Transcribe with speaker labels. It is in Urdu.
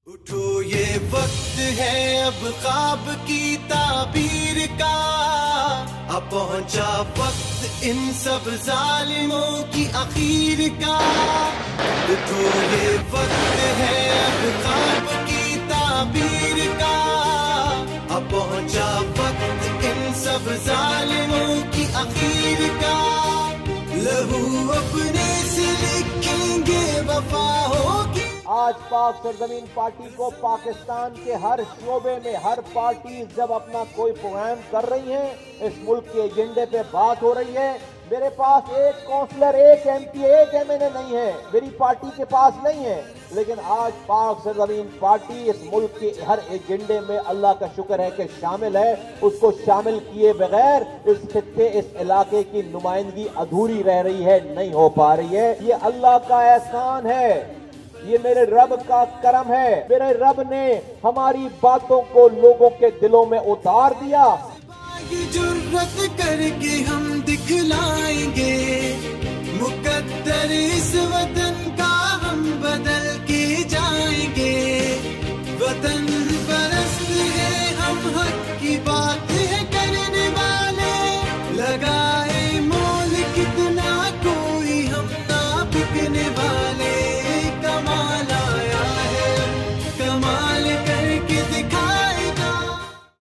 Speaker 1: اٹھو یہ وقت ہے اب خواب کی تعبیر کا، اب پہنچا وقت ان سب ظالموں کی اخیر کا۔ اٹھو یہ وقت ہے اب خواب کی تعبیر کا، اب پہنچا وقت ان سب ظالموں کی اخیر کا۔ لہو اپنے سے لکھیں گے وفا ہوگی۔
Speaker 2: آج پاک سرزمین پارٹی کو پاکستان کے ہر شعبے میں ہر پارٹی جب اپنا کوئی پروگرام کر رہی ہیں، اس ملک کے ایجنڈے پہ بات ہو رہی ہے۔ میرے پاس ایک کونسلر، ایک ایم پی، ایک ایم این اے نہیں ہے، میری پارٹی کے پاس نہیں ہے، لیکن آج پاک سرزمین پارٹی اس ملک کے ہر ایجنڈے میں اللہ کا شکر ہے کہ شامل ہے۔ اس کو شامل کیے بغیر اس خطے، اس علاقے کی نمائندگی ادھوری رہ رہی ہے، نہیں ہو پا رہی ہے۔ یہ اللہ کا احسان ہے، یہ میرے رب کا کرم ہے۔ میرے رب نے ہماری باتوں کو لوگوں کے دلوں میں اتار دیا۔
Speaker 1: جرت کر کے ہم دکھلا